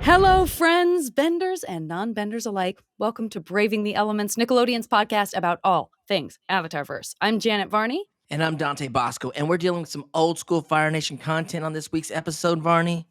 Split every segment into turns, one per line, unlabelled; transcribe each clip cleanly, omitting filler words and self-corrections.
Hello, friends, benders and non-benders alike. Welcome to Braving the Elements, Nickelodeon's podcast about all things Avatarverse. I'm Janet Varney.
And I'm Dante Bosco, and we're dealing with some old school Fire Nation content on this week's episode, Varney.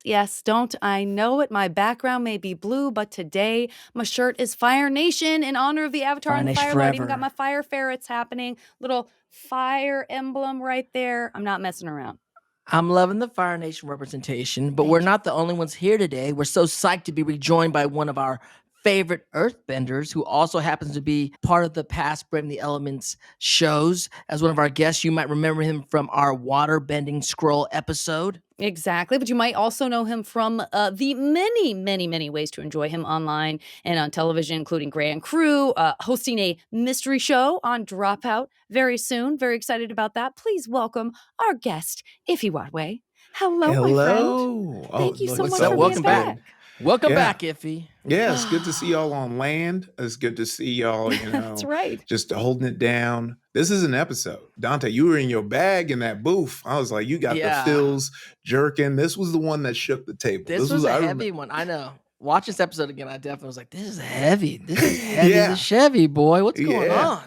Yes, don't I know it? My background may be blue, but today my shirt is Fire Nation in honor of the Avatar and the Firelight. I even got my fire ferrets happening. Little fire emblem right there. I'm not messing around.
I'm loving the Fire Nation representation, but we're not the only ones here today. We're so psyched to be rejoined by one of our favorite Earthbenders, who also happens to be part of the past Braving the Elements shows as one of our guests. You might remember him from our water bending scroll episode.
Exactly, but you might also know him from the many ways to enjoy him online and on television, including Grand Crew, hosting a mystery show on Dropout very soon. Very excited about that. Please welcome our guest, Iffy Wadway. Hello, my friend. Thank you so much for
Welcome
being back.
Welcome back, Iffy.
Yeah, it's good to see y'all on land. It's good to see y'all,
That's right.
just holding it down. This is an episode. Dante, you were in your bag in that booth. I was like, you got the fills jerking. This was the one that shook the table.
This was a heavy one. I know. Watch this episode again. I definitely was like, this is heavy. This is heavy as a Chevy, boy. What's going on?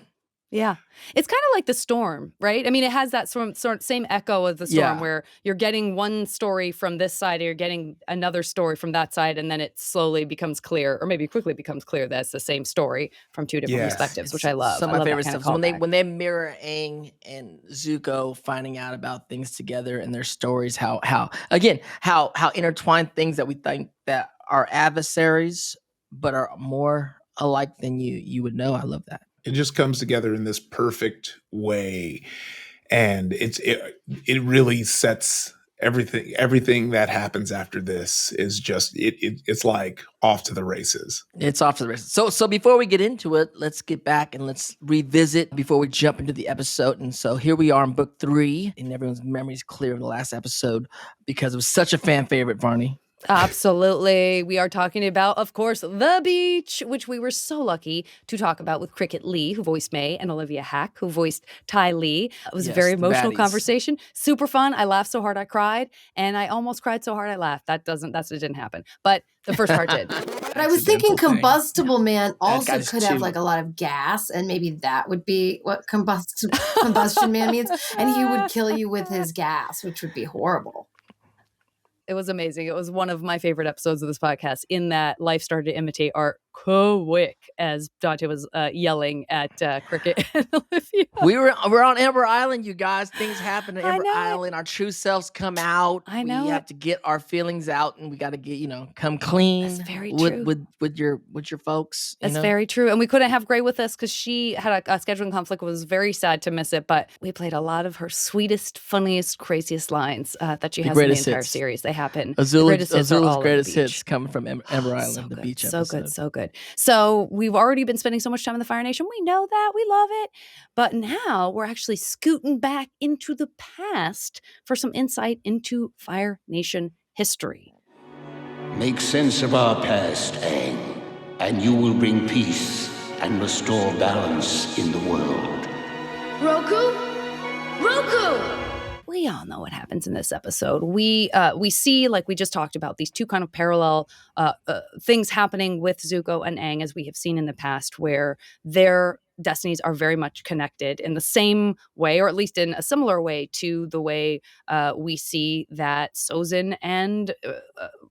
Yeah. It's kind of like The Storm, right? I mean, it has that sort of same echo of The Storm where you're getting one story from this side, or you're getting another story from that side, and then it slowly becomes clear, or maybe quickly becomes clear that it's the same story from two different perspectives, which I love.
Some of my favorite stuff is when they mirror Aang and Zuko finding out about things together and their stories, how intertwined things that we think that are adversaries but are more alike than you would know. I love that.
It just comes together in this perfect way, and it really sets everything that happens after this is just it's like off to the races.
It's off to the races. So before we get into it, let's get back and let's revisit before we jump into the episode. And so here we are in book 3, and everyone's memory is clear of the last episode because it was such a fan favorite, Varney.
Absolutely. We are talking about, of course, The Beach, which we were so lucky to talk about with Cricket Lee, who voiced May, and Olivia Hack, who voiced Ty Lee. It was a very emotional conversation. Super fun. I laughed so hard I cried, and I almost cried so hard I laughed. That didn't happen. But the first part did.
But I was thinking Combustible Man also could have like a lot of gas, and maybe that would be what Combustion Man means. And he would kill you with his gas, which would be horrible.
It was amazing. It was one of my favorite episodes of this podcast in that life started to imitate art quick as Dante was yelling at Cricket and Olivia.
We're on Ember Island, you guys. Things happen at Ember Island. Our true selves come out. We have to get our feelings out, and we got to get, come clean.
That's very true.
with your folks.
That's very true. And we couldn't have Gray with us because she had a scheduling conflict. It was very sad to miss it, but we played a lot of her sweetest, funniest, craziest lines that she has in the entire series. They happen.
Azula's greatest hits coming from Ember Island, the beach episode.
So good. So we've already been spending so much time in the Fire Nation. We know that. We love it. But now we're actually scooting back into the past for some insight into Fire Nation history.
Make sense of our past, Aang, and you will bring peace and restore balance in the world.
Roku?
We all know what happens in this episode. We see, like we just talked about, these two kind of parallel things happening with Zuko and Aang, as we have seen in the past, where their destinies are very much connected in the same way, or at least in a similar way to the way we see that Sozin and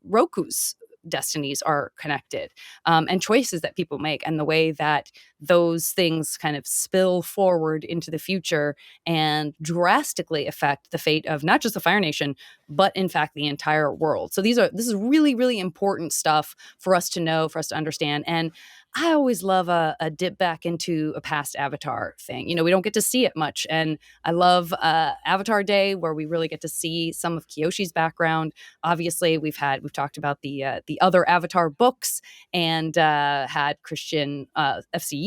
Roku's destinies are connected, and choices that people make, and the way that those things kind of spill forward into the future and drastically affect the fate of not just the Fire Nation, but in fact the entire world. So this is really, really important stuff for us to know, for us to understand. And I always love a dip back into a past Avatar thing. We don't get to see it much. And I love Avatar Day, where we really get to see some of Kyoshi's background. Obviously, we've talked about the other Avatar books and had Christian FCE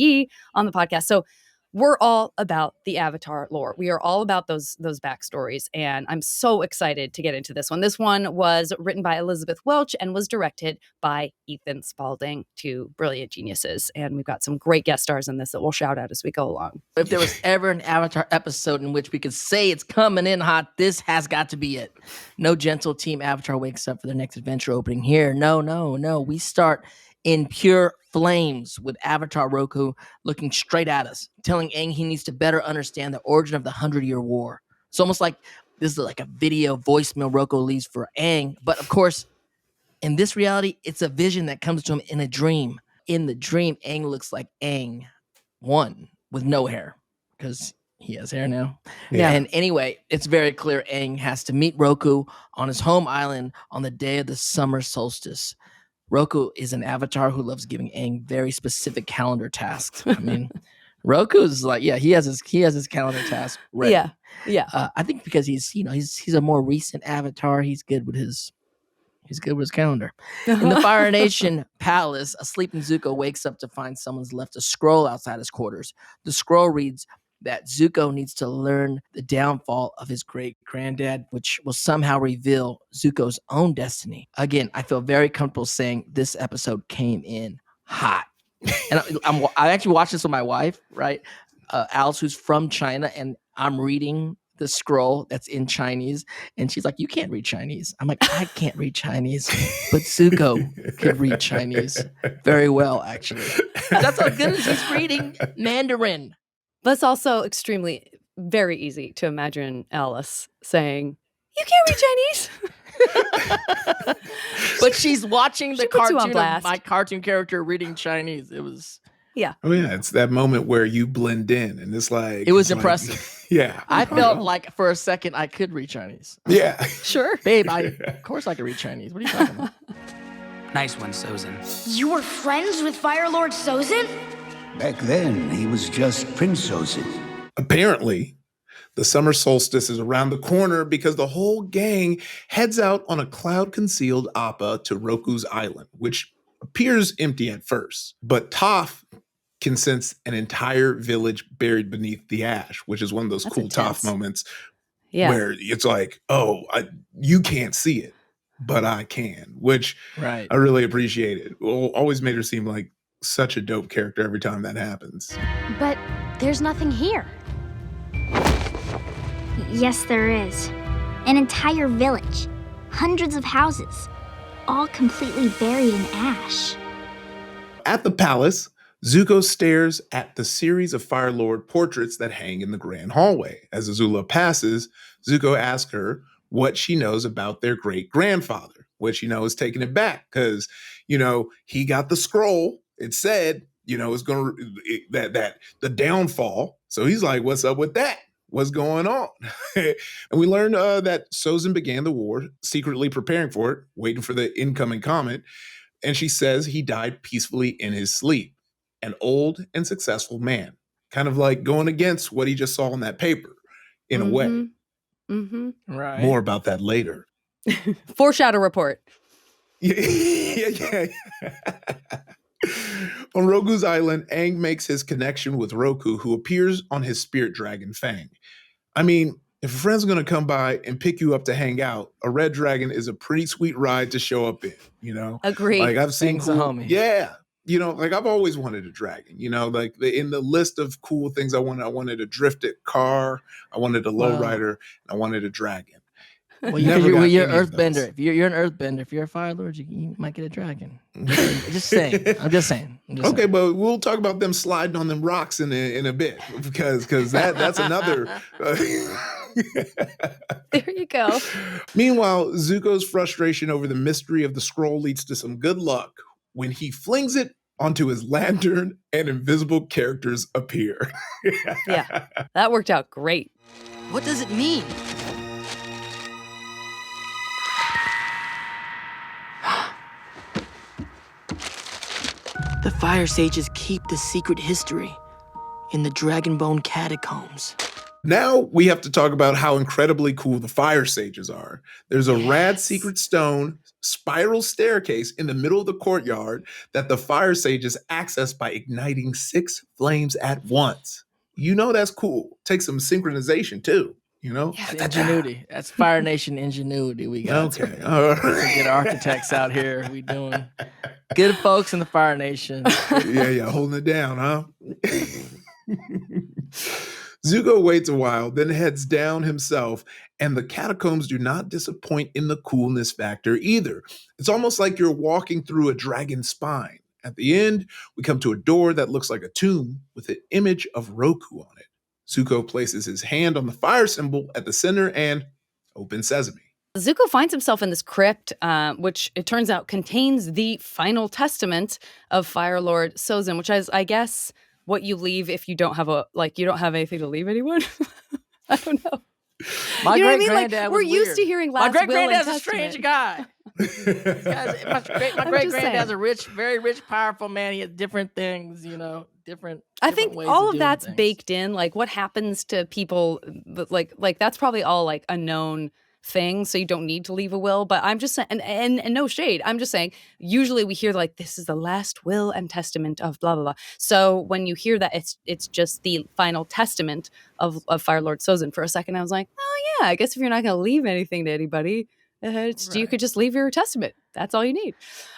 on the podcast. So we're all about the Avatar lore. We are all about those backstories, and I'm so excited to get into this one. This one was written by Elizabeth Welch and was directed by Ethan Spalding, two brilliant geniuses. And we've got some great guest stars in this that we'll shout out as we go along.
If there was ever an Avatar episode in which we could say it's coming in hot, this has got to be it. No gentle team Avatar wakes up for their next adventure opening here. No. We start in pure flames with Avatar Roku looking straight at us, telling Aang he needs to better understand the origin of the 100-Year War. It's almost like this is like a video voicemail Roku leaves for Aang. But of course, in this reality, it's a vision that comes to him in a dream. In the dream, Aang looks like Aang 1 with no hair because he has hair now.
Yeah.
And anyway, it's very clear Aang has to meet Roku on his home island on the day of the summer solstice. Roku is an Avatar who loves giving Aang very specific calendar tasks. I mean, Roku is like, he has his calendar task ready.
Yeah.
I think because he's a more recent Avatar. He's good with his calendar. In the Fire Nation palace, a sleeping Zuko wakes up to find someone's left a scroll outside his quarters. The scroll reads that Zuko needs to learn the downfall of his great-granddad, which will somehow reveal Zuko's own destiny. Again, I feel very comfortable saying this episode came in hot. And I actually watched this with my wife, right? Alice, who's from China, and I'm reading the scroll that's in Chinese, and she's like, "You can't read Chinese." I'm like, "I can't read Chinese," but Zuko could read Chinese very well, actually. That's how good as he's reading Mandarin.
But it's also very easy to imagine Alice saying, "You can't read Chinese."
But she's watching the
puts you on
cartoon of
blast.
my cartoon character reading Chinese. It was
Oh yeah, it's that moment where you blend in, and it's like
It was
it's like-
impressive.
yeah,
I felt like for a second I could read Chinese.
yeah.
Sure.
Babe, of course I could read Chinese. What are you talking about?
Nice one, Sozin.
You were friends with Fire Lord Sozin?
Back then, he was just Prince Sozin.
Apparently, the summer solstice is around the corner because the whole gang heads out on a cloud-concealed Appa to Roku's island, which appears empty at first. But Toph can sense an entire village buried beneath the ash, which is one of those
That's
cool
intense.
Toph moments
Yeah.
where it's like, you can't see it, but I can, which
Right.
I really appreciated. Well, always made her seem like such a dope character every time that happens.
But there's nothing here.
Yes, there is. An entire village. Hundreds of houses. All completely buried in ash.
At the palace, Zuko stares at the series of Fire Lord portraits that hang in the grand hallway. As Azula passes, Zuko asks her what she knows about their great-grandfather, which, is taking it back because, he got the scroll. It said, it's going to, that the downfall. So he's like, what's up with that? What's going on? And we learned that Sozin began the war, secretly preparing for it, waiting for the incoming comet. And she says he died peacefully in his sleep. An old and successful man, kind of like going against what he just saw in that paper, in a way.
Mm-hmm.
Right.
More about that later.
Foreshadow report.
Yeah. On Roku's island, Aang makes his connection with Roku, who appears on his spirit dragon, Fang. I mean, if a friend's going to come by and pick you up to hang out, a red dragon is a pretty sweet ride to show up in,
Agreed.
Like I've seen
Fang's a homie.
Yeah. Like I've always wanted a dragon, like in the list of cool things I wanted a drifted car, I wanted a lowrider, and I wanted a dragon.
Well,
Never
you're
got
an
any of
earthbender.
those.
If you're an earthbender, if you're a Fire Lord, you might get a dragon. Just saying. I'm just saying.
Okay, but we'll talk about them sliding on them rocks in a bit because that's another.
There you go.
Meanwhile, Zuko's frustration over the mystery of the scroll leads to some good luck when he flings it onto his lantern and invisible characters appear.
Yeah. That worked out great.
What does it mean? The Fire Sages keep the secret history in the Dragonbone catacombs.
Now we have to talk about how incredibly cool the Fire Sages are. There's a rad
Yes.
secret stone spiral staircase in the middle of the courtyard that the Fire Sages access by igniting 6 flames at once. you know that's cool. Take some synchronization too, you know?
Yeah.
Ingenuity. That's Fire Nation ingenuity. We got
Okay. All
some
right.
good architects out here. We doing good folks in the Fire Nation.
Yeah, holding it down, huh? Zuko waits a while, then heads down himself, and the catacombs do not disappoint in the coolness factor either. It's almost like you're walking through a dragon's spine. At the end, we come to a door that looks like a tomb with an image of Roku on it. Zuko places his hand on the fire symbol at the center and open sesame.
Zuko finds himself in this crypt, which it turns out contains the final testament of Fire Lord Sozin, which is, I guess, what you leave if you don't have you don't have anything to leave anyone. I don't know.
My
you know what I mean?
great-granddad
Like,
was
we're used
weird.
to hearing
My
last will and
great-granddad's a
testament.
strange guy. My great-granddad's a rich, very rich, powerful man. He had different things, different
I think
ways
all
of
of
doing
that's
things.
baked in. Like what happens to people, like that's probably all like a known thing. So you don't need to leave a will. But I'm just saying, and no shade. I'm just saying. Usually we hear like this is the last will and testament of blah blah blah. So when you hear that it's just the final testament of Fire Lord Sozin. For a second, I was like, oh yeah, I guess if you're not going to leave anything to anybody, you could just leave your testament. That's all you need.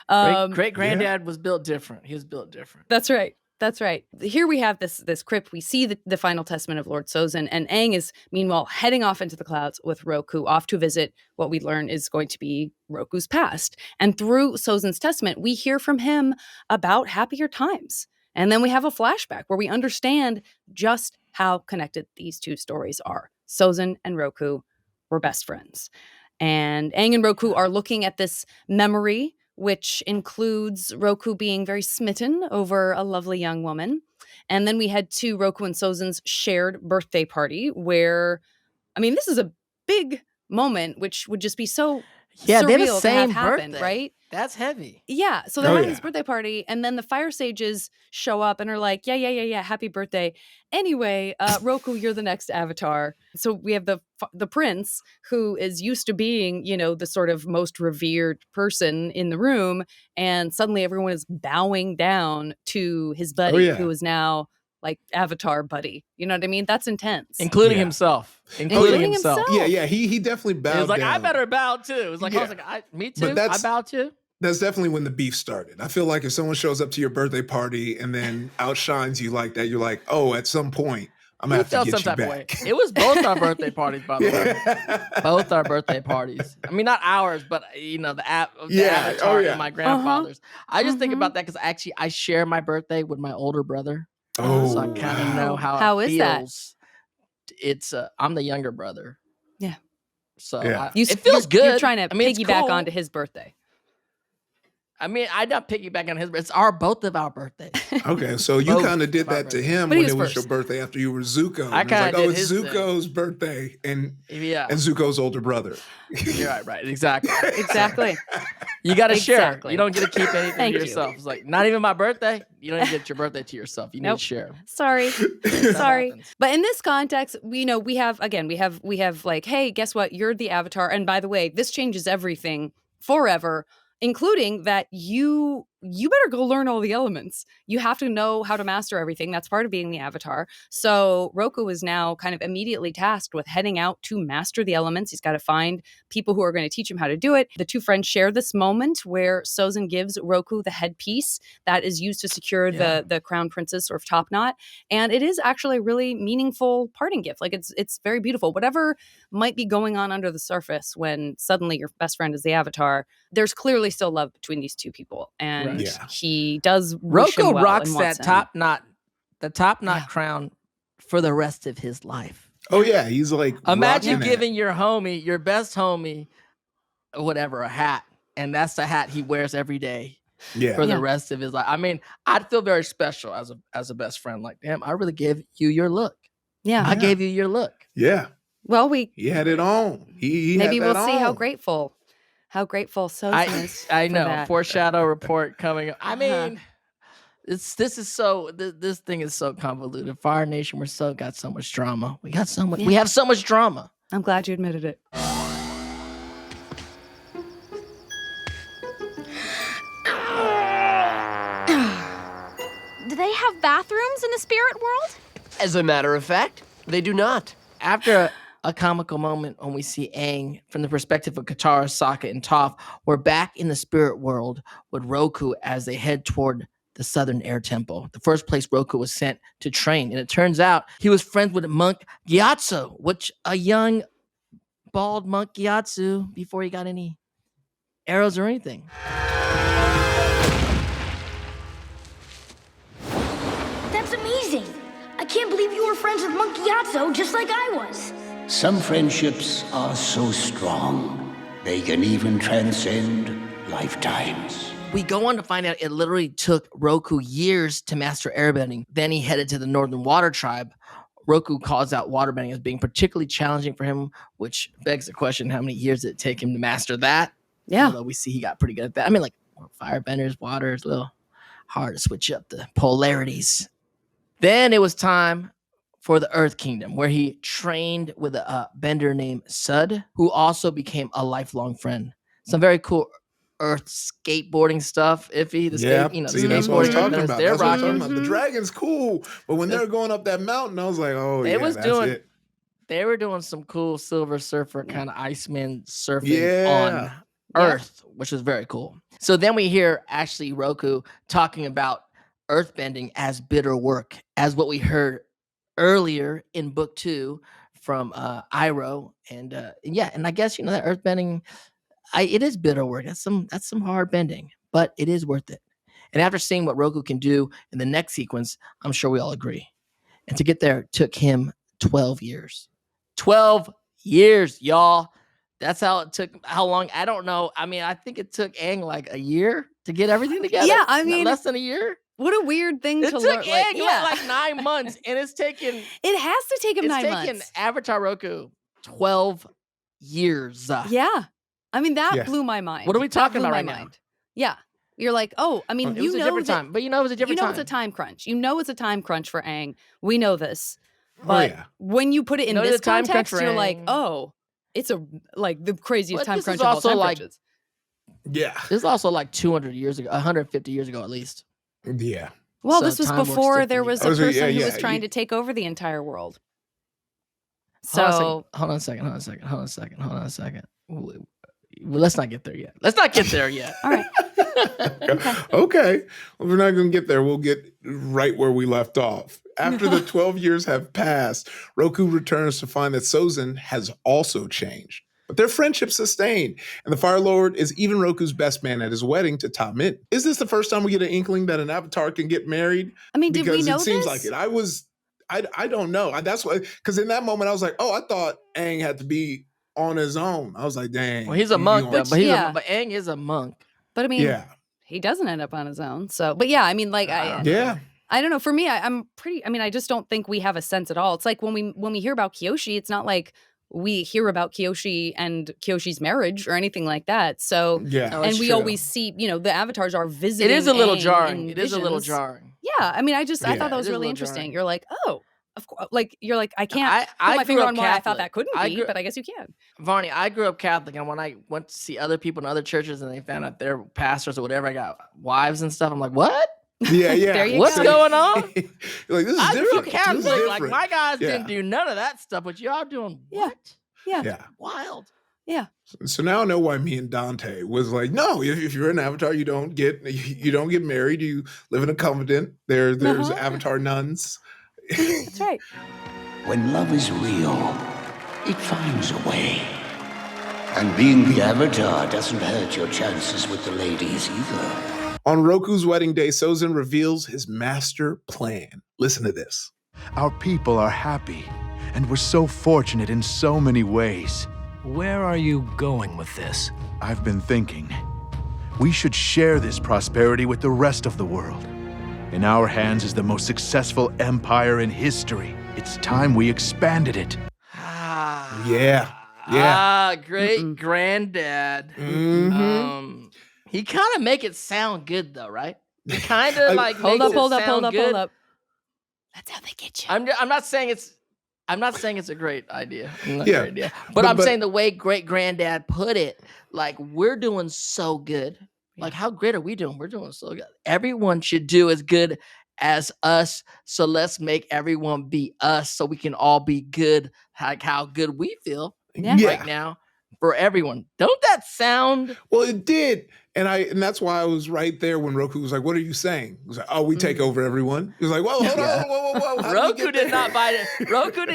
Great granddad was built different. He was built different.
That's right. That's right. Here we have this crypt. We see the final testament of Lord Sozin, and Aang is meanwhile heading off into the clouds with Roku, off to visit what we learn is going to be Roku's past. And through Sozin's testament, we hear from him about happier times. And then we have a flashback where we understand just how connected these two stories are. Sozin and Roku were best friends. And Aang and Roku are looking at this memory, which includes Roku being very smitten over a lovely young woman. And then we head to Roku and Sozin's shared birthday party where, I mean, this is a big moment, which would just be so
Yeah, they have the
surreal to
same
have happen,
birthday.
right?
That's heavy.
Yeah, so they're
Oh,
having
yeah.
this birthday party, and then the fire sages show up and are like, yeah, happy birthday. Anyway, Roku, you're the next avatar. So we have the prince, who is used to being, the sort of most revered person in the room, and suddenly everyone is bowing down to his buddy,
yeah.
who is now like avatar buddy. You know what I mean? That's intense.
Including
Yeah.
himself.
Including himself.
Yeah, he definitely bowed
It was like,
down.
I better bow too. It was like, I was
Yeah.
like, me
But
too. I
that's-
bow too.
That's definitely when the beef started. I feel like if someone shows up to your birthday party and then outshines you like that, you're like, oh, at some point, I'm going
We
to have to
felt some
get you
type of way.
back.
It was both our birthday parties, by the way.
Yeah.
Both our birthday parties. I mean, not ours, but the
Yeah,
avatar
oh, yeah.
and my grandfather's. I just think
Mhm.
about that because actually I share my birthday with my older brother.
Oh,
So I kind of know how
How
it
is that?
feels. It's I'm the younger brother.
Yeah.
So
Yeah.
it feels good.
You're trying to
I mean, it's
piggyback
cool.
onto his birthday.
I mean, I not piggyback on his, but it's both of our birthdays.
Okay, so you
Both
kind of did
of our
that to
birthdays.
him
But he
when
was
it was your
first.
birthday after you were Zuko.
I
And it's
kinda
like,
did
it's
his thing.
Zuko's birthday and
Yeah.
Zuko's older brother.
You're right. Exactly.
Exactly.
You got to share.
Exactly.
You don't get to keep anything
Thank
to
you.
yourself. It's like not even my birthday. You don't even get your birthday to yourself. You need
Nope.
to share.
Sorry.
That
Sorry.
happens.
But in this context, we have like, hey, guess what? You're the avatar. And by the way, this changes everything forever, including that you better go learn all the elements. You have to know how to master everything. That's part of being the avatar. So Roku is now kind of immediately tasked with heading out to master the elements. He's got to find people who are going to teach him how to do it. The two friends share this moment where Sozin gives Roku the headpiece that is used to secure
Yeah.
the crown prince's sort of top knot. And it is actually a really meaningful parting gift. Like it's very beautiful. Whatever might be going on under the surface when suddenly your best friend is the avatar, there's clearly still love between these two people. And
Right. Yeah.
he does wish him
Roku
well
rocks
and
that
wants him.
top knot
Yeah.
crown for the rest of his life.
Oh, yeah, he's like,
Imagine
rocking
giving your best homie, whatever, a hat, and that's the hat he wears every day
that. Yeah.
for
Yeah.
the rest of his life. I mean, I'd feel very special as a best friend. Like, damn, I really gave you your look.
Yeah.
I gave you your look.
Yeah.
Well,
He had it on. He
maybe
had
we'll
that
see how
on.
grateful Sozin is.
I
for
know.
that.
Foreshadow report coming up. I
Uh-huh.
mean, this thing is so convoluted. Fire Nation, got so much drama. We have so much drama.
I'm glad you admitted it.
Do they have bathrooms in the spirit world?
As a matter of fact, they do not.
After a comical moment when we see Aang from the perspective of Katara, Sokka, and Toph, we're back in the spirit world with Roku as they head toward the Southern Air Temple, the first place Roku was sent to train. And it turns out he was friends with monk Gyatso, which a young bald monk Gyatso before he got any arrows or anything.
That's amazing. I can't believe you were friends with Monk Gyatso just like I was.
Some friendships are so strong, they can even transcend lifetimes.
We go on to find out it literally took Roku years to master airbending. Then he headed to the Northern Water Tribe. Roku calls out waterbending as being particularly challenging for him, which begs the question, how many years did it take him to master that?
Yeah.
Although we see he got pretty good at that. I mean, like, firebenders, water is a little hard to switch up the polarities. Then it was time for the Earth Kingdom, where he trained with a bender named Sud, who also became a lifelong friend. Some very cool Earth skateboarding stuff. Iffy, the
see, that's what I was talking about.
They're
That's what I was
rocking.
talking about. The dragon's cool, but when they're going up that mountain, I was like, oh,
They
yeah,
was
that's
doing-
it.
They were doing some cool Silver Surfer kind of Iceman surfing
Yeah.
on Earth, which was very cool. So then we hear actually Roku talking about earthbending as bitter work, as what we heard earlier in book 2 from Iroh. And I guess that earthbending, it is bitter work. That's some hard bending, but it is worth it. And after seeing what Roku can do in the next sequence, I'm sure we all agree. And to get there took him 12 years. 12 years, y'all. That's how long? I don't know. I mean, I think it took Aang like a year to get everything together.
Yeah, I mean,
less than a year.
What a weird thing
It
to
took
learn.
Aang like 9 months, and it's taken.
It has to take him 9 months.
Avatar Roku 12 years.
Yeah. I mean, that
Yeah.
blew my mind.
What are we
That
talking
blew
about
my
right now?
mind. Yeah. You're like, oh, I mean,
It was a different time, but it was a different time.
it's a time crunch. You know it's a time crunch for Aang. We know this.
Oh,
But
yeah.
when you put it in
know
this
the time crunch
context,
for
you're like,
Aang.
oh, it's the craziest
But
time
this
crunch
is
of all
also
time
like-
crunches.
Yeah.
This is also like 200 years ago, 150 years ago at least.
Yeah.
Well,
So
this was
time works
before there
differently.
was a
Oh, so
person
yeah,
who
yeah,
was trying
you-
to take over the entire world.
Hold on a
So
second. Well, let's not get there yet.
all right.
Okay. Well, we're not going to get there. We'll get right where we left off. After the 12 years have passed, Roku returns to find that Sozin has also changed. But their friendship sustained, and the Fire Lord is even Roku's best man at his wedding to Ta Min. Is this the first time we get an inkling that an Avatar can get married?
I mean, did we
Because
know
it seems
this?
like it. I don't know. That's why, because in that moment I was like, oh, I thought Aang had to be on his own. I was like, dang.
Well, he's a
you
monk
on-
though, but
yeah.
but Aang is a monk.
But I mean,
Yeah.
he doesn't end up on his own. So, but yeah, I mean, like,
Yeah.
I don't know. For me, I'm pretty. I mean, I just don't think we have a sense at all. It's like when we hear about Kyoshi, it's not like we hear about Kyoshi and Kyoshi's marriage or anything like that. So,
Yeah.
Oh,
and
it's
we
true.
always see, the avatars are visiting.
It is a little
Aang
jarring.
in
It is a little
visions.
jarring.
Yeah, I mean, I
Yeah.
thought that
It
was
is a
really
little
interesting.
jarring.
You're like, oh, of course. Like you're like, I can't put
I
my
grew
finger
up
on why I thought
Catholic.
that couldn't
I
be,
grew-
but I guess you can.
Varney, I grew up Catholic, and when I went to see other people in other churches and they found out their pastors or whatever, I got wives and stuff. I'm like, what?
Yeah. Yeah.
There you
What's
go.
going on?
You're like, this is
I grew
different.
up
This is
Catholic. Like
different.
my guys
Yeah.
didn't do none of that stuff, but y'all doing
Yeah.
what?
Yeah.
Yeah.
Wild.
So now I know why me and Dante was like, no, if you're an Avatar, you don't get married. You live in a convent. There's
Uh-huh.
Avatar nuns.
That's right.
When love is real, it finds a way. And being the Avatar doesn't hurt your chances with the ladies either.
On Roku's wedding day, Sozin reveals his master plan. Listen to this.
Our people are happy, and we're so fortunate in so many ways.
Where are you going with this?
I've been thinking, we should share this prosperity with the rest of the world. In our hands is the most successful empire in history. It's time we expanded it.
Yeah. Yeah.
Great granddad.
Mhm.
He kind of make it sound good though, right? He kind of like
Hold
makes
up,
it
hold up,
sound
hold up,
good.
hold up. That's how they get you.
I'm not saying it's a great idea. Not a
Yeah.
great idea. But
But-
I'm
but-
saying the way great granddad put it, like we're doing so good. Like how great are we doing? We're doing so good. Everyone should do as good as us. So let's make everyone be us so we can all be good, like how good we feel right now for everyone. Don't that sound?
Well, it did. And that's why I was right there when Roku was like, "What are you saying?" He was like, "Oh, we take over everyone." He was like, "Whoa, hold on, whoa. How
Roku did not buy it. Roku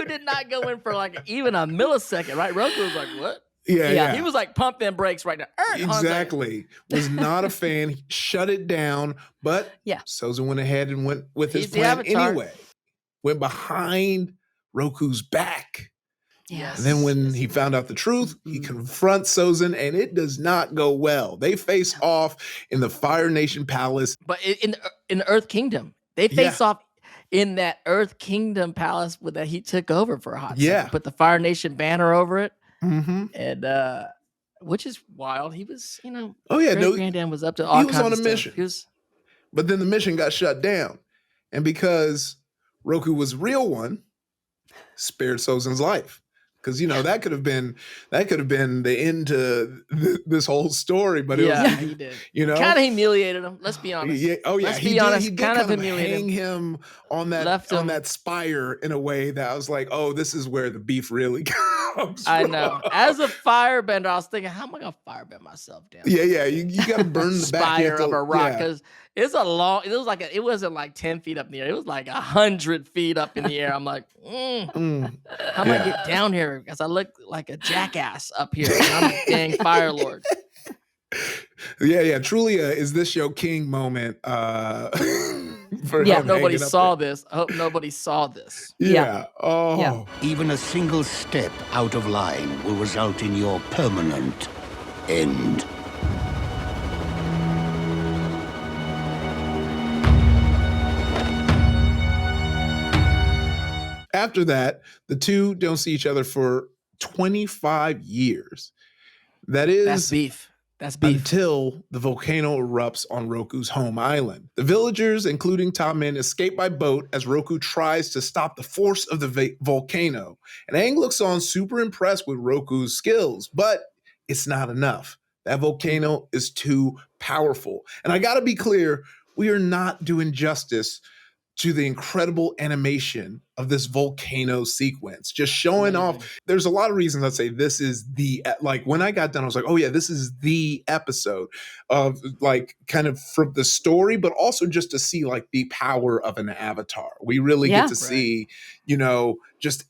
did not go in for like even a millisecond, right? Roku was like, "What?"
Yeah.
He was like, "Pump them brakes right now."
Exactly. Was not a fan. He shut it down. But Sozin went ahead and went with his plan anyway. Went behind Roku's back.
Yes.
And then when he found out the truth, he confronts Sozin, and it does not go well. They face off in the Fire Nation Palace.
But in the Earth Kingdom, they face off in that Earth Kingdom Palace that he took over for a hot second. Put the Fire Nation banner over it. And which is wild. He was, Granddad was up to all kinds of stuff. He was on a mission.
But then the mission got shut down. And because Roku was real one, spared Sozin's life. Because that could have been the end to this whole story, but it was,
he did. Kind of humiliated him. Let's be honest. Let's be honest.
He did
kind of
hang him on that spire in a way that I was like, oh, this is where the beef really comes.
I know. As a firebender, I was thinking, how am I gonna firebend myself down?
Yeah. You got to burn the back
spire of a rock because it's a long. It wasn't like 10 feet up in the air. It was like 100 feet up in the air. I'm like, how am I get down here? Because I look like a jackass up here. And I'm a dang fire lord.
Yeah. Truly, is this your king moment?
Nobody saw this. I hope nobody saw this.
Yeah. Oh.
Yeah. Even a single step out of line will result in your permanent end.
After that, the two don't see each other for 25 years. That's
beef.
Until the volcano erupts on Roku's home island. The villagers, including Tamin, escape by boat as Roku tries to stop the force of the volcano. And Aang looks on super impressed with Roku's skills, but it's not enough. That volcano is too powerful. And I gotta be clear, we are not doing justice to the incredible animation of this volcano sequence. Just showing off. There's a lot of reasons I'd say this is when I got done, I was like, oh yeah, this is the episode of kind of from the story, but also just to see the power of an avatar. We really get to see, just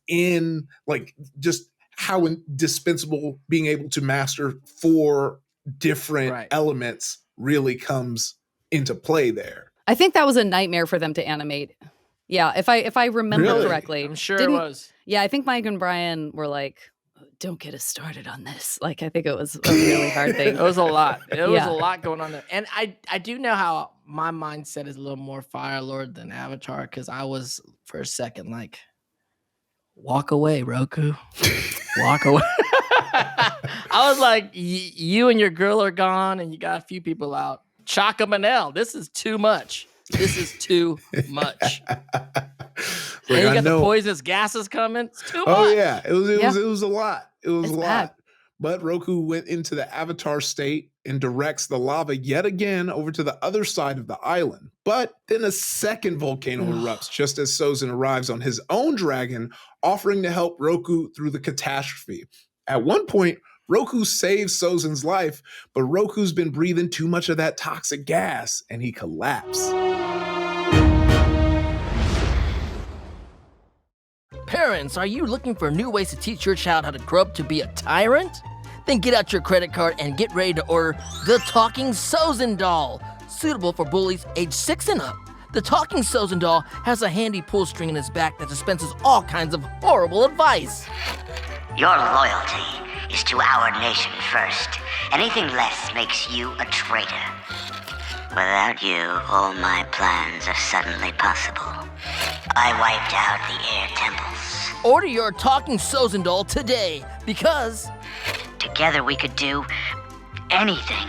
how indispensable being able to master 4 different elements really comes into play there.
I think that was a nightmare for them to animate. Yeah, if I remember correctly.
I'm sure it was.
Yeah, I think Mike and Brian were like, don't get us started on this. I think it was a really hard thing.
It was a lot. It was a lot going on there. And I do know how my mindset is a little more Fire Lord than Avatar, because I was for a second like, walk away, Roku. Walk away. I was like, you and your girl are gone and you got a few people out. Chaka Manel, this is too much. This is too much. And you got the poisonous gases coming. It's too much.
Oh yeah, it was a lot. It was a lot. Bad. But Roku went into the Avatar state and directs the lava yet again over to the other side of the island. But then a second volcano erupts just as Sozin arrives on his own dragon, offering to help Roku through the catastrophe. At one point, Roku saves Sozin's life, but Roku's been breathing too much of that toxic gas, and he collapsed.
Parents, are you looking for new ways to teach your child how to grow up to be a tyrant? Then get out your credit card and get ready to order the Talking Sozin Doll, suitable for bullies age 6 and up. The Talking Sozin Doll has a handy pull string in its back that dispenses all kinds of horrible advice.
Your loyalty is to our nation first. Anything less makes you a traitor. Without you, all my plans are suddenly possible. I wiped out the air temples.
Order your Talking Sozin Doll today, because
together we could do anything.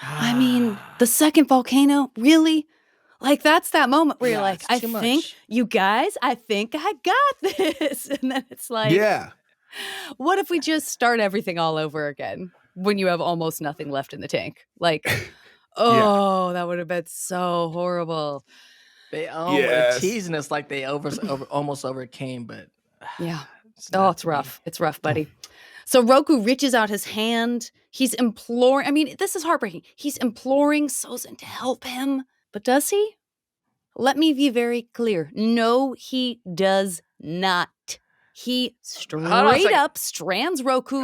I mean, the second volcano, really? That's that moment where you're like, I think I got this. And then it's like, what if we just start everything all over again when you have almost nothing left in the tank? Oh, that would have been so horrible.
They
Yes.
teasing us like they almost overcame, but
Yeah.
it's
Oh,
not
it's
to be.
rough. It's rough, buddy. So Roku reaches out his hand. He's imploring. I mean, this is heartbreaking. He's imploring Sozin to help him. But does he? Let me be very clear. No, he does not. He
Hold on a
straight
second.
up strands Roku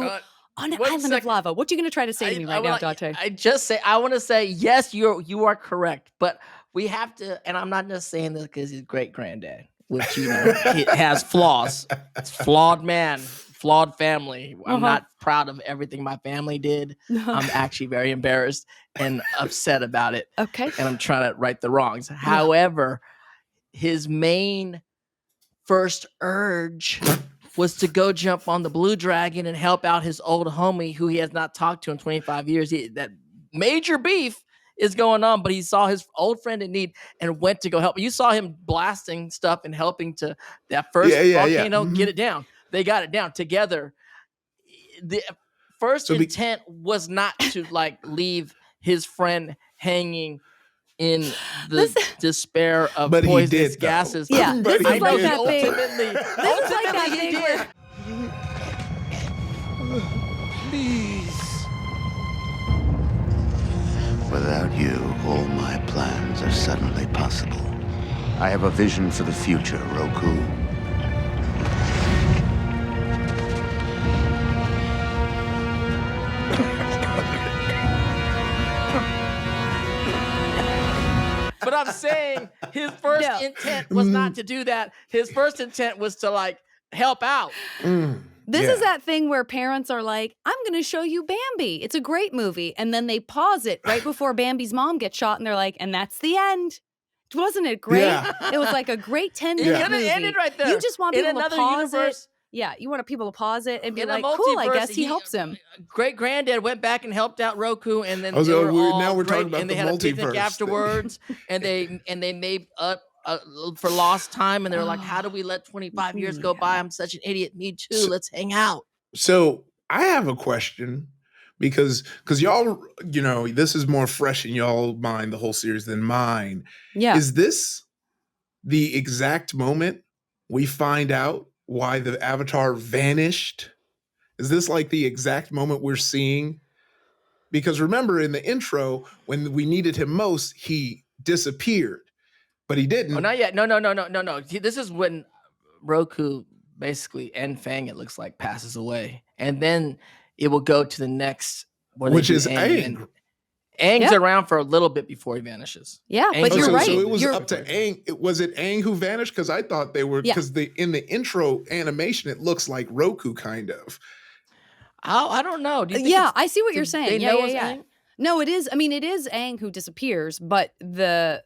on an
one
island of
second.
lava. What you going to try to say to me right now, Dante?
I want to say yes, you are correct, but we have to, and I'm not just saying this because he's great granddad, which he has flaws. It's flawed man, flawed family. I'm not proud of everything my family did. I'm actually very embarrassed and upset about it.
Okay.
And I'm trying to right the wrongs. However, his main first urge was to go jump on the Blue Dragon and help out his old homie who he has not talked to in 25 years. That major beef is going on, but he saw his old friend in need and went to go help. You saw him blasting stuff and helping to that first volcano get it down. They got it down together. The first intent was not to like leave his friend hanging in the despair of
But he
poisonous
did, though.
gases.
Yeah,
But
this
he
is like
did,
that
though.
thing.
Ultimately,
This is like that
he
thing
did.
Please. Without you, all my plans are suddenly possible. I have a vision for the future, Roku.
But I'm saying his first intent was not to do that. His first intent was to like help out.
This is that thing where parents are like, I'm going to show you Bambi. It's a great movie. And then they pause it right before Bambi's mom gets shot. And they're like, and that's the end. Wasn't it great?
Yeah.
It was like a great 10-minute
It could
movie.
have ended right there.
You just want
In
people to
another
pause
universe,
it. Yeah, you want people to pause it and be
in a
like, cool, I
multiverse,
guess he helps him.
Great granddad went back and helped out Roku, and then
Oh,
they
so
were
we're-
all
now we're
great,
talking about
and they
the
had a picnic
multiverse thing.
afterwards, and they made up for lost time, and they were like, "How do we let 25 years go by? I'm such an idiot. Me too. Let's hang out."
So I have a question because y'all, you know, this is more fresh in y'all mind, the whole series, than mine.
Yeah.
Is this the exact moment we find out why the Avatar vanished? Is this like the exact moment we're seeing? Because remember in the intro, when we needed him most, he disappeared, but he didn't.
Oh, not yet. No. This is when Roku basically and Fang, it looks like, passes away, and then it will go to the next,
Which is Aang.
Aang's around for a little bit before he vanishes.
Yeah,
Aang's
but you're
so,
right.
So it was
You're-
up to Aang. Was it Aang who vanished? Because I thought they were, because in the intro animation, it looks like Roku kind of.
I don't know. Do you think
Yeah,
it's-
I see what you're
do
saying.
they
Yeah,
know
yeah,
it's
yeah.
Aang?
No, it is. I mean, it is Aang who disappears, but the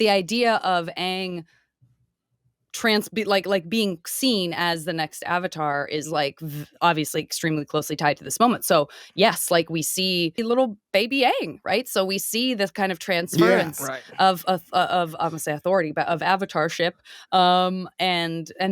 idea of Aang being seen as the next Avatar is like obviously extremely closely tied to this moment. So yes, like we see little baby Aang, right? So we see this kind of transference of I'm gonna say authority, but of avatarship. And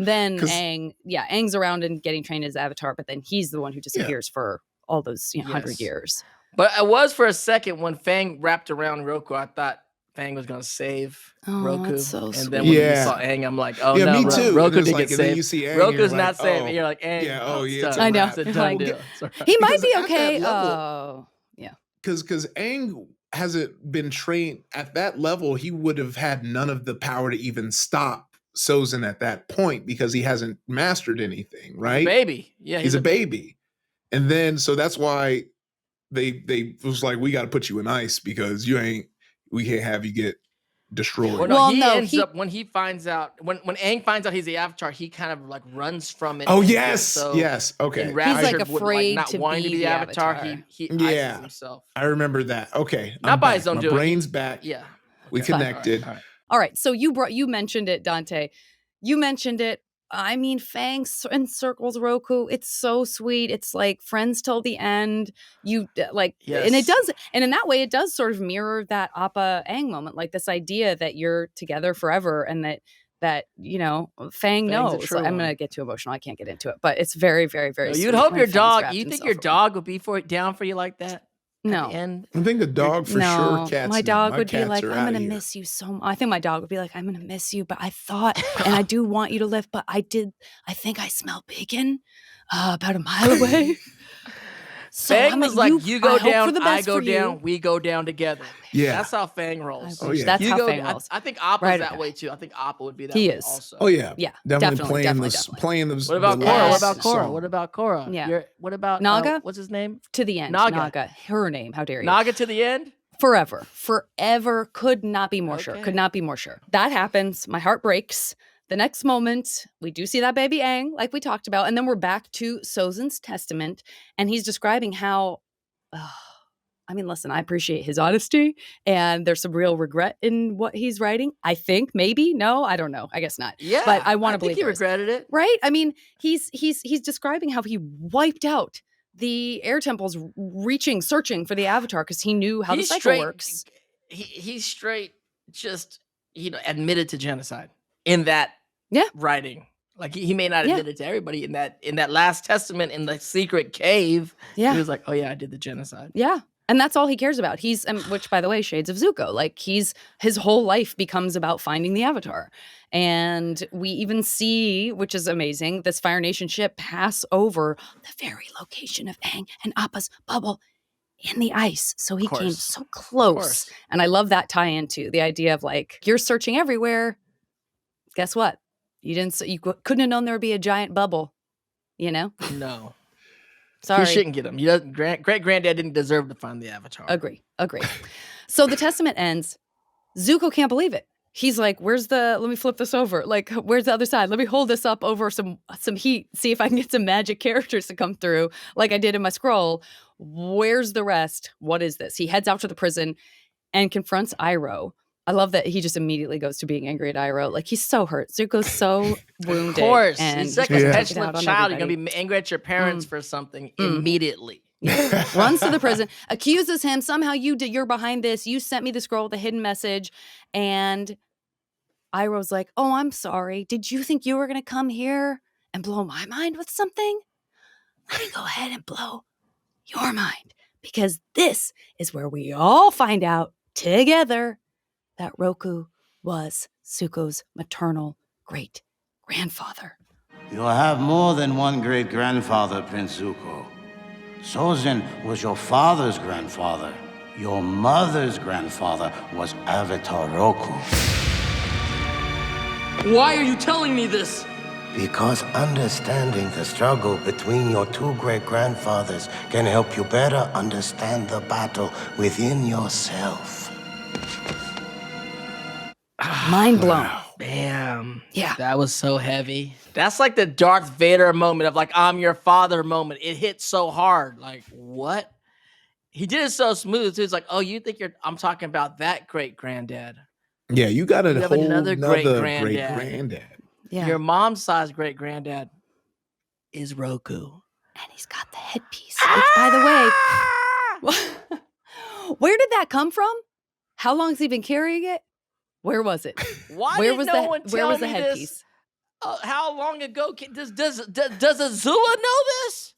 then Aang's around and getting trained as Avatar, but then he's the one who disappears for all those 100
Yes.
years.
But I was for a second when Fang wrapped around Roku. I thought Fang was gonna save Roku,
that's so
and
sweet.
then when you
Yeah.
saw Aang, I'm like, oh
Yeah,
no,
me too.
Roku
And it's
didn't
like-
get
and then
saved.
you see Aang,
Roku's
you're
not
like,
saved.
oh,
And you're like, Aang,
yeah,
it's
it's
done.
a
I know.
wrap.
It's a
You're
done
like,
deal. It's all right.
He might
Because
be
at that
okay.
level-
Oh, yeah.
Because Aang hasn't been trained at that level, he would have had none of the power to even stop Sozin at that point because he hasn't mastered anything, right?
Baby, yeah,
he's a baby. And then so that's why they was like, we got to put you in ice because we can't have you get destroyed.
Well, no, he ends up when he finds out when Aang finds out he's the Avatar, he kind of like runs from it.
Oh,
and gets
yes,
so
yes, okay.
enraptured
He's, like,
with,
afraid
not
to
wanting to
be
be the
the
Avatar.
Avatar.
He ices
Yeah,
himself.
I remember that. Okay,
Not
I'm
by
back.
his own
My
doing.
brain's back.
Yeah,
we
okay.
connected.
All right.
All right. So you mentioned it, Dante. You mentioned it. I mean, Fang encircles Roku. It's so sweet. It's like friends till the end. And it does, and in that way, it does sort of mirror that Appa Aang moment, like this idea that you're together forever, and that Fang
Fang's a
knows.
true
I'm
one.
gonna get too emotional. I can't get into it, but it's very, very, very.
No,
sweet
you'd hope
when
your
Fang
dog.
wraps
You think
himself
your
around.
dog would be down for you like that?
No.
And
I think a dog for sure. Cats.
My dog would be
cats
like,
are
I'm
outta
gonna
here.
miss you so much. I think my dog would be like, I'm gonna miss you, but I thought, and I do want you to live, but I think I smell bacon about a mile away. So
Fang was like, you go down, I
best
go
for you.
down, we go down together.
Yeah.
That's how Fang rolls.
Oh, yeah.
That's
You
how
go
Fang
I-
rolls.
I think Appa's
Right
that
or
way too. I think Appa would be that
He
way
is.
also.
Oh yeah.
Yeah,
Definitely
definitely.
playing the.
What about
the
Korra? What
last
about Korra?
song.
What about Korra?
Yeah.
What about
Naga?
what's his name?
To the end.
Naga.
Her name. How dare you?
Naga to the end?
Forever. Could not be more sure.
Okay.
Could not be more sure. That happens. My heart breaks. The next moment, we do see that baby Aang, like we talked about. And then we're back to Sozin's testament. And he's describing how, I mean, listen, I appreciate his honesty. And there's some real regret in what he's writing. I think, maybe. No, I don't know. I guess not.
Yeah.
But I want to
think
believe
he
there is.
regretted it.
Right? I mean, he's describing how he wiped out the air temples, searching for the Avatar because he knew how the cycle works.
He's straight just admitted to genocide in that writing. Like he may not admit it to everybody in that last testament in the secret cave.
Yeah.
He was like, oh yeah, I did the genocide.
Yeah. And that's all he cares about. Which, by the way, shades of Zuko. Like his whole life becomes about finding the Avatar. And we even see, which is amazing, this Fire Nation ship pass over the very location of Aang and Appa's bubble in the ice. So he came so close. And I love that tie into the idea of like, you're searching everywhere. Guess what? You couldn't have known there would be a giant bubble,
No.
Sorry.
You shouldn't get him. Great granddad didn't deserve to find the Avatar.
Agree. So the testament ends. Zuko can't believe it. He's like, let me flip this over. Like, where's the other side? Let me hold this up over some heat, see if I can get some magic characters to come through like I did in my scroll. Where's the rest? What is this? He heads out to the prison and confronts Iroh. I love that he just immediately goes to being angry at Iroh. Like, he's so hurt. Zuko's so wounded.
Of course.
And
He's like a petulant child. You're going to be angry at your parents for something immediately.
Runs to the prison, accuses him. Somehow you're behind this. You sent me the scroll with the hidden message. And Iroh's like, oh, I'm sorry. Did you think you were going to come here and blow my mind with something? Let me go ahead and blow your mind. Because this is where we all find out together that Roku was Zuko's maternal great-grandfather.
You have more than one great-grandfather, Prince Zuko. Sozin was your father's grandfather. Your mother's grandfather was Avatar Roku.
Why are you telling me this?
Because understanding the struggle between your two great-grandfathers can help you better understand the battle within yourself.
Mind blown.
Bam.
Yeah.
That was so heavy. That's like the Darth Vader moment of like, I'm your father moment. It hit so hard. Like, what? He did it so smooth. So it's like, oh, you think I'm talking about that great granddad.
Yeah, you got a whole
another
great
great-granddad.
granddad.
Yeah.
Your mom's size great granddad is Roku.
And he's got the headpiece, which, by the way, where did that come from? How long has he been carrying it? Where was it?
Where was
the headpiece?
How long ago? Does Azula know this?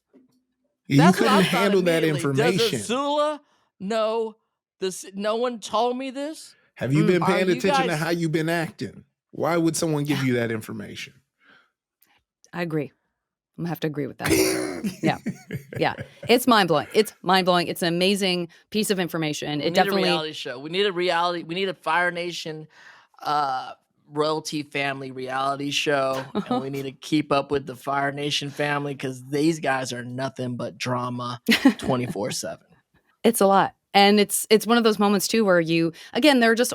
You couldn't handle that
immediately.
information.
Does Azula know this? No one told me this.
Have you been paying
Are you
attention to
guys-
how you've been acting? Why would someone give you that information?
I agree. I'm gonna have to agree with that. Yeah. It's mind blowing. It's an amazing piece of information.
We need a reality show. We need a Fire Nation royalty family reality show. And we need to keep up with the Fire Nation family because these guys are nothing but drama 24/7.
It's a lot. And it's one of those moments too where there are just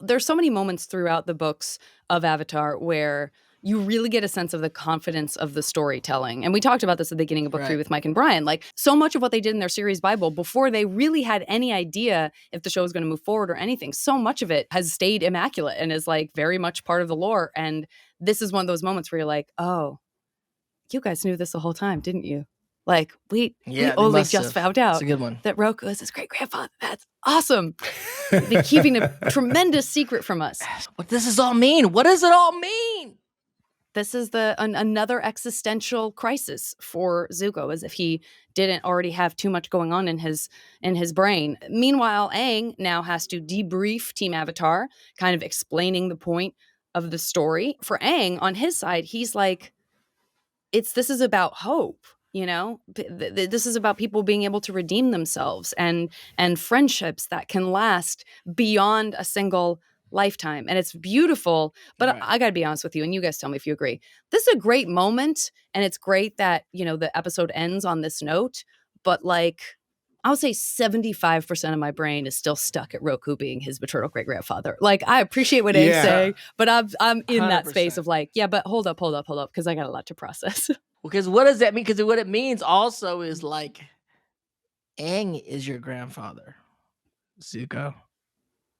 there's so many moments throughout the books of Avatar where you really get a sense of the confidence of the storytelling. And we talked about this at the beginning of book 3 with Mike and Brian. Like, so much of what they did in their series Bible before they really had any idea if the show was going to move forward or anything, so much of it has stayed immaculate and is like very much part of the lore. And this is one of those moments where you're like, oh, you guys knew this the whole time, didn't you? Like, we only just found out
That's a good one.
that Roku is his great-grandfather. That's awesome. They're keeping a tremendous secret from us.
What does this all mean? What does it all mean?
this is another existential crisis for Zuko, as if he didn't already have too much going on in his brain. Meanwhile, Aang now has to debrief Team Avatar, kind of explaining the point of the story. For Aang, on his side, he's like, this is about hope. This is about people being able to redeem themselves and friendships that can last beyond a single lifetime. And it's beautiful, but right. I gotta be honest with you, and you guys tell me if you agree. This is a great moment, and it's great that, the episode ends on this note, but like, I would say 75% of my brain is still stuck at Roku being his maternal great-grandfather. Like, I appreciate what Aang's saying, but I'm in 100%. That space of like, yeah, but hold up, because I got a lot to process.
Because what does that mean? Because what it means also is like, Aang is your grandfather, Zuko,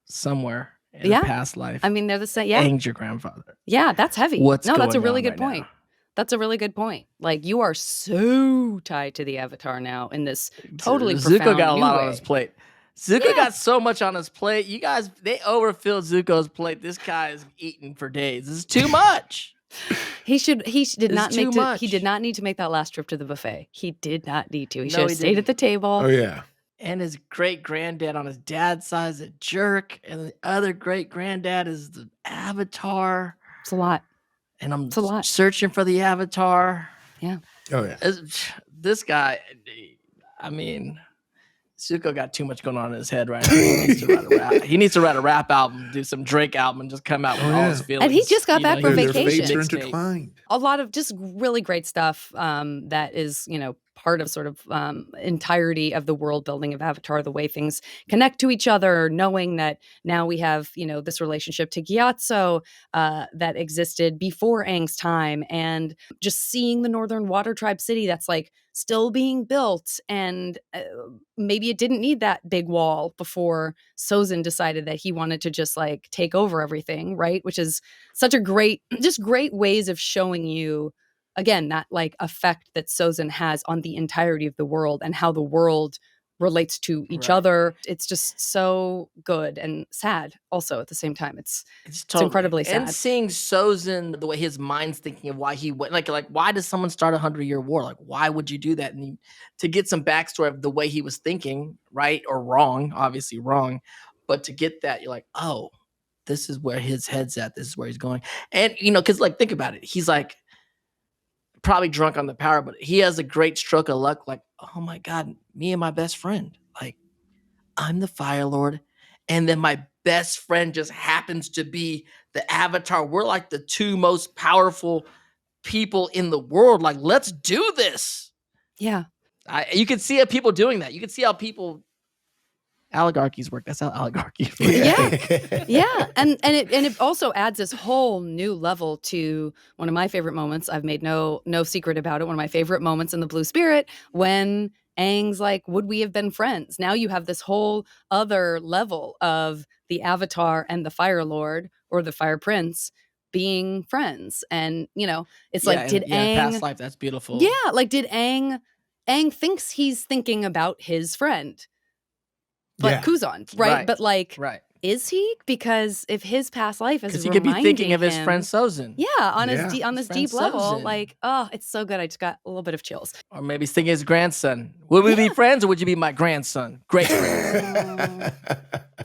somewhere in a past life.
I mean, they're the same. Yeah,
Aang's your grandfather.
Yeah, that's heavy. That's a really good point.
Now?
That's a really good point. Like, you are so tied to the Avatar now in this totally profound
Zuko got a lot
way.
on his plate. Zuko got so much on his plate. You guys, they overfilled Zuko's plate. This guy is eating for days. This is too much.
He did not need to make that last trip to the buffet. He did not need to. He should have stayed at the table.
Oh yeah.
And his great granddad on his dad's side is a jerk, and the other great granddad is the Avatar.
It's a lot.
And I'm searching for the Avatar.
Yeah.
Oh yeah.
This guy, I mean, Zuko got too much going on in his head right now. He needs to write a rap album, do some Drake album, and just come out with all his feelings.
And he just got back from vacation.
Their fates are intertwined.
A lot of just really great stuff that is, part of sort of entirety of the world building of Avatar, the way things connect to each other, knowing that now we have, this relationship to Gyatso that existed before Aang's time, and just seeing the Northern Water Tribe city that's like still being built, and maybe it didn't need that big wall before Sozin decided that he wanted to just like take over everything, right? Which is such a great ways of showing you, again, that like effect that Sozin has on the entirety of the world and how the world relates to each other. It's just so good and sad also at the same time. It's incredibly sad.
And seeing Sozin, the way his mind's thinking of why he went, like why does someone start 100-year war? Like, why would you do that? And to get some backstory of the way he was thinking, right or wrong, obviously wrong, but to get that, you're like, oh, this is where his head's at. This is where he's going. And, because like, think about it. He's like, probably drunk on the power, but he has a great stroke of luck. Like, oh my God, me and my best friend, like, I'm the Fire Lord, and then my best friend just happens to be the Avatar. We're like the two most powerful people in the world. Like, let's do this.
Yeah.
You can see how people doing that. You can see how oligarchies work. That's how oligarchies work.
Yeah. And it also adds this whole new level to one of my favorite moments. I've made no secret about it. One of my favorite moments in the Blue Spirit, when Aang's like, would we have been friends? Now you have this whole other level of the Avatar and the Fire Lord or the Fire Prince being friends. And, it's like, did Aang...
past life, that's beautiful.
Yeah, like, did Aang thinks he's thinking about his friend, but Kuzan, right? But like, is he? Because if his past life is
he could be thinking of his friend Sozin.
Yeah, on this deep level, like, oh, it's so good. I just got a little bit of chills.
Or maybe he's thinking his grandson. Would we be friends, or would you be my grandson? Great grandson.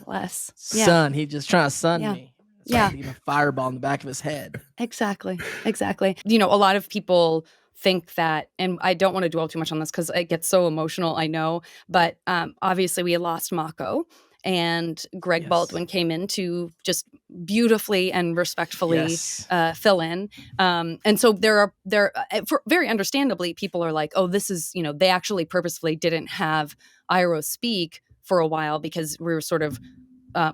Bless.
Son, he just trying to son me.
Yeah.
A fireball in the back of his head.
Exactly. A lot of people think that, and I don't want to dwell too much on this because it gets so emotional, I know, but obviously we had lost Mako, and Greg Baldwin came in to just beautifully and respectfully fill in. And so there very understandably, people are like, oh, this is, they actually purposefully didn't have Iroh speak for a while because we were sort of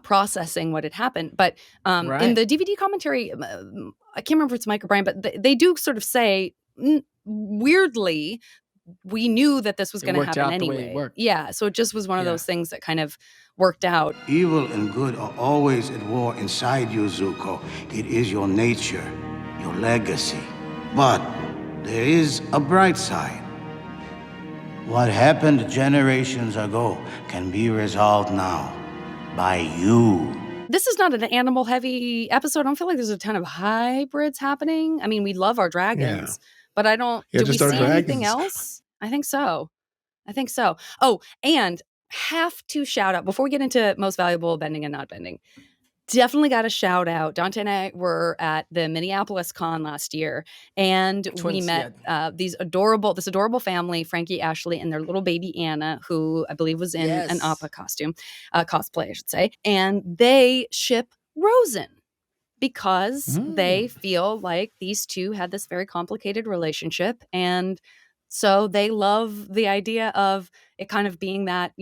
processing what had happened. But in the DVD commentary, I can't remember if it's Mike or Brian, but they do sort of say, weirdly, we knew that this was going to happen anyway. Yeah, so it just was one of those things that kind of worked out.
Evil and good are always at war inside you, Zuko. It is your nature, your legacy. But there is a bright side. What happened generations ago can be resolved now by you
This is not an animal heavy episode. I don't feel like there's a ton of hybrids happening. I mean, we love our dragons, but I don't.
Yeah,
do we
just our
see anything
dragons.
else? I think so. Oh, and have to shout out before we get into most valuable bending and not bending. Definitely got to shout out. Dante and I were at the Minneapolis Con last year, and we met this adorable family, Frankie, Ashley, and their little baby Anna, who I believe was in an Appa costume, cosplay, I should say. And they ship Rosen because they feel like these two had this very complicated relationship, and so they love the idea of it kind of being that,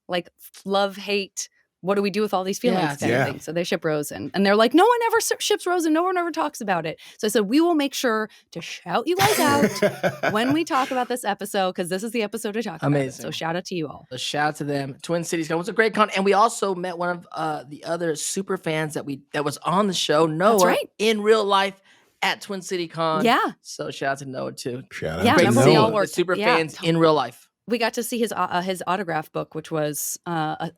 like love, hate. What do we do with all these feelings? Kind of thing. So they ship Rosen. And they're like, no one ever ships Rosen. No one ever talks about it. So I said, we will make sure to shout you guys out when we talk about this episode, because this is the episode to talk about it. So shout out to you all.
A shout out to them. Twin Cities Con was a great con. And we also met one of the other super fans that was on the show, Noah, in real life at Twin City Con.
Yeah.
So shout out to Noah too.
Shout out to Noah.
The super fans in real life.
We got to see his autograph book, which was a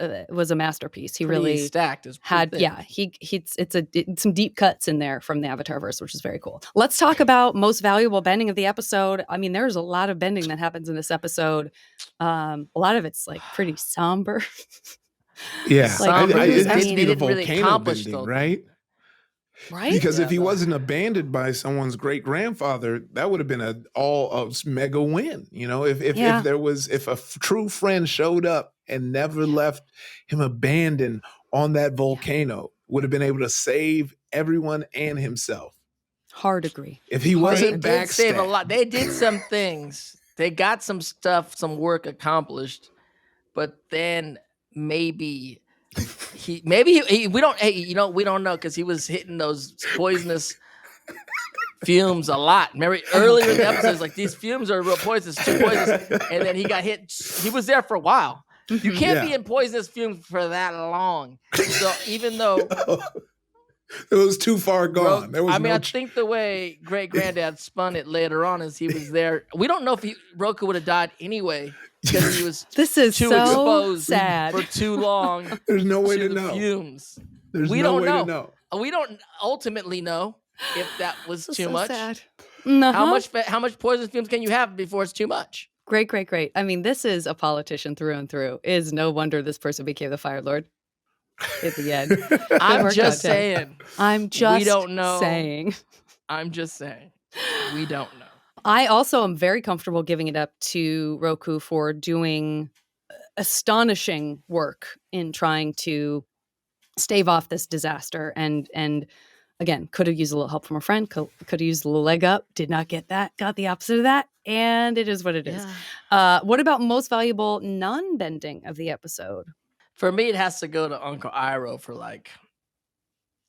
masterpiece. He
Pretty
really
stacked.
Had it's some deep cuts in there from the Avatarverse, which is very cool. Let's talk about most valuable bending of the episode. I mean, there's a lot of bending that happens in this episode. A lot of it's like pretty somber.
Yeah,
somber.
It has to be the
really
volcano bending, right?
Right?
Because if he wasn't abandoned by someone's great grandfather, that would have been a mega win. If a true friend showed up and never left him abandoned on that volcano, would have been able to save everyone and himself.
Hard agree.
If he wasn't
backstabbed. They did save a lot. They did some things. They got some stuff, some work accomplished, but then maybe. We don't know, because he was hitting those poisonous fumes a lot. Remember earlier in the episodes, like, these fumes are real poisonous, too poisonous, and then he got hit. He was there for a while. You can't be in poisonous fumes for that long. So even though
it was too far gone,
I think the way Great Granddad spun it later on is he was there. We don't know if Roku would have died anyway. Because he was too exposed for too long.
There's no way to know.
Fumes.
We don't know.
We don't ultimately know if that was too much.
Sad.
How much poison fumes can you have before it's too much?
Great. I mean, this is a politician through and through. It is no wonder this person became the Fire Lord at the end.
I'm just saying.
We don't know.
I'm just saying. We don't know.
I also am very comfortable giving it up to Roku for doing astonishing work in trying to stave off this disaster. And again, could have used a little help from a friend, could have used a little leg up, did not get that, got the opposite of that. And it is what it is. What about most valuable non-bending of the episode?
For me, it has to go to Uncle Iroh for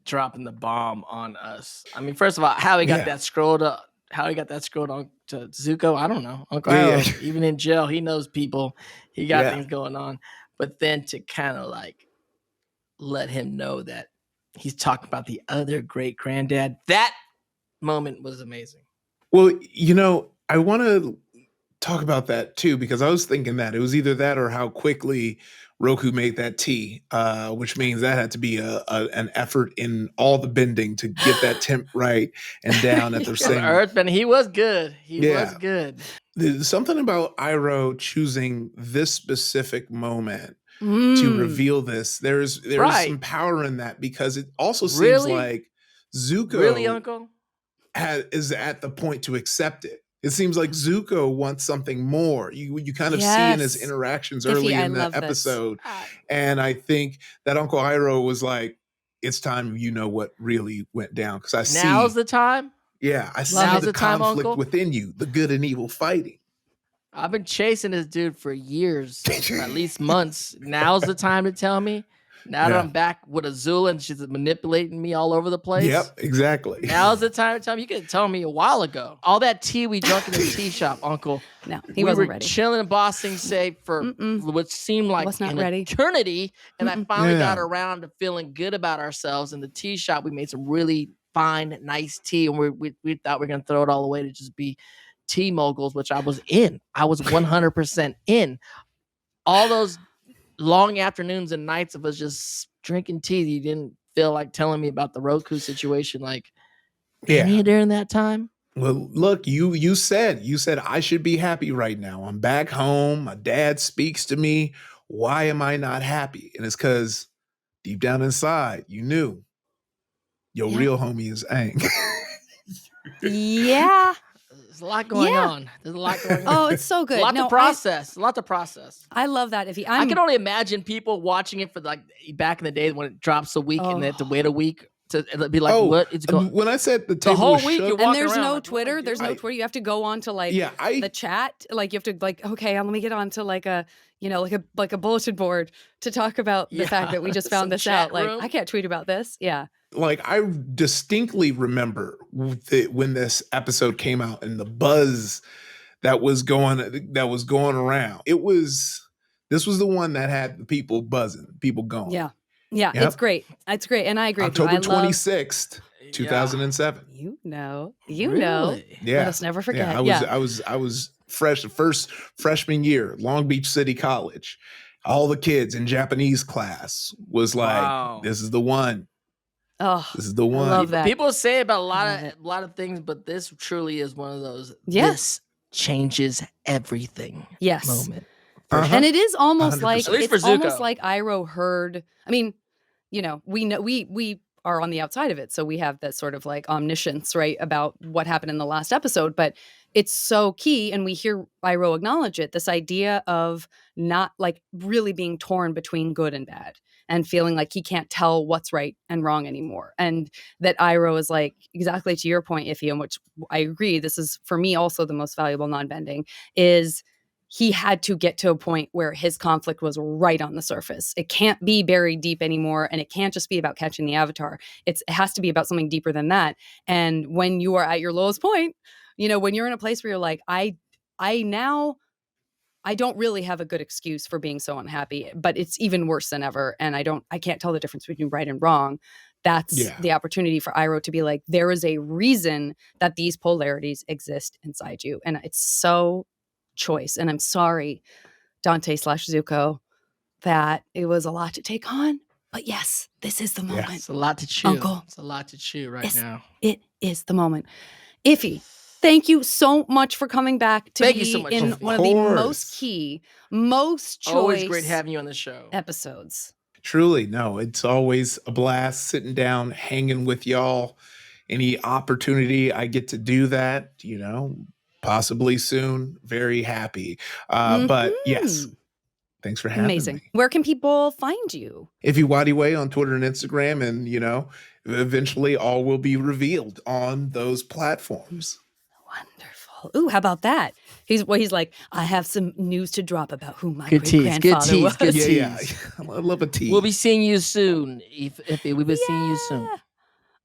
dropping the bomb on us. I mean, first of all, how he got that scrolled up. How he got that scrolled on to Zuko, I don't know. Uncle Iroh, even in jail, he knows people. He got things going on. But then to kind of let him know that he's talking about the other great granddad, that moment was amazing.
Well, I want to talk about that too, because I was thinking that it was either that or how quickly Roku made that tea, which means that had to be an effort in all the bending to get that temp right and down at the same.
Earthbend, he was good. He was good.
There's something about Iroh choosing this specific moment to reveal this. There's some power in that, because it also seems like Zuko
Uncle?
is at the point to accept it. It seems like Zuko wants something more. You kind of see in his interactions early in the episode. And I think that Uncle Iroh was like, it's time what really went down. Because I see.
Now's the time?
Yeah, I see the conflict within you, the good and evil fighting.
I've been chasing this dude for years, at least months. Now's the time to tell me. Now that I'm back with Azula and she's manipulating me all over the place.
Yep, exactly.
Now's the time to tell me. You could have told me a while ago. All that tea we drunk in the tea shop, Uncle.
No, he wasn't ready.
We were chilling in Bossing Safe for what seemed like an eternity. And I finally got around to feeling good about ourselves. In the tea shop, we made some really fine, nice tea. And we thought we were going to throw it all away to just be tea moguls, which I was in. I was 100% in. All those long afternoons and nights of us just drinking tea. You didn't feel like telling me about the Roku situation, like
Yeah.
during that time.
Well, look, you said I should be happy right now. I'm back home. My dad speaks to me. Why am I not happy? And it's because deep down inside, you knew your real homie is Aang.
Yeah.
There's a lot going on. There's a lot going on.
Oh, it's so good.
A lot to process.
I love that.
I can only imagine people watching it for like back in the day when it drops a week and they have to wait a week to be like, what? It's going.
When I said the table
whole
was
week,
shook,
you're
And
walking
there's
around
no
like,
Twitter. There's no Twitter. You have to go on to like the chat. Like you have to like, okay, let me get on to like a, like a bulletin board to talk about the fact that we just found this out. Like I can't tweet about this. Yeah.
Like I distinctly remember when this episode came out and the buzz that was going around. This was the one that had the people buzzing, people going.
Yeah. Yeah,
Yep.
it's great. It's great. And I agree
October
with you.
26th, 2007.
You know.
Really?
Yeah.
Let us never forget.
I was fresh, the first freshman year, Long Beach City College. All the kids in Japanese class was like, this is the one.
Oh,
this is the one.
I love that.
People say about a lot of things, but this truly is one of those.
Yes.
This changes everything.
Yes.
Moment.
And it is almost
100%.
like
At least
it's
for Zuko.
almost like Iroh heard. I mean, we know we are on the outside of it, so we have that sort of like omniscience, right, about what happened in the last episode. But it's so key, and we hear Iroh acknowledge it. This idea of not like really being torn between good and bad, and feeling like he can't tell what's right and wrong anymore, and that Iroh is like exactly to your point, Iffy, and which I agree. This is for me also the most valuable non-bending is. He had to get to a point where his conflict was right on the surface. It can't be buried deep anymore, and it can't just be about catching the Avatar. It has to be about something deeper than that. And when you are at your lowest point, when you're in a place where you're like, I don't really have a good excuse for being so unhappy, but it's even worse than ever, and I can't tell the difference between right and wrong. That's the opportunity for Iroh to be like, there is a reason that these polarities exist inside you, and it's so choice. And I'm sorry, Dante/Zuko, that it was a lot to take on. But yes, this is the moment.
It's a lot to chew.
Uncle.
It's a lot to chew right now.
It is the moment. Iffy, thank you so much for coming back to
Thank
be
you so much.
in
Of
one of the
course.
most key, most choice
Always great having you on the show.
episodes.
Truly, no, it's always a blast sitting down, hanging with y'all. Any opportunity I get to do that, possibly soon. Very happy. But yes, thanks for having
Amazing.
me.
Where can people find you?
If you Wadiway on Twitter and Instagram, and eventually all will be revealed on those platforms.
Wonderful. Ooh, how about that? He's like, I have some news to drop about who my
Good tease. Good
great-grandfather
tease.
was.
Good tease.
Yeah. I love a tease.
We'll be seeing you soon. Iffy, we'll be seeing you soon.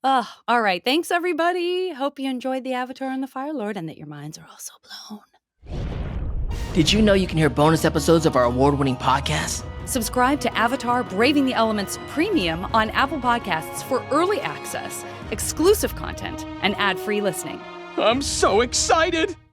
Oh, all right. Thanks, everybody. Hope you enjoyed the Avatar and the Fire Lord and that your minds are also blown.
Did you know you can hear bonus episodes of our award-winning podcast?
Subscribe to Avatar Braving the Elements Premium on Apple Podcasts for early access, exclusive content, and ad-free listening.
I'm so excited!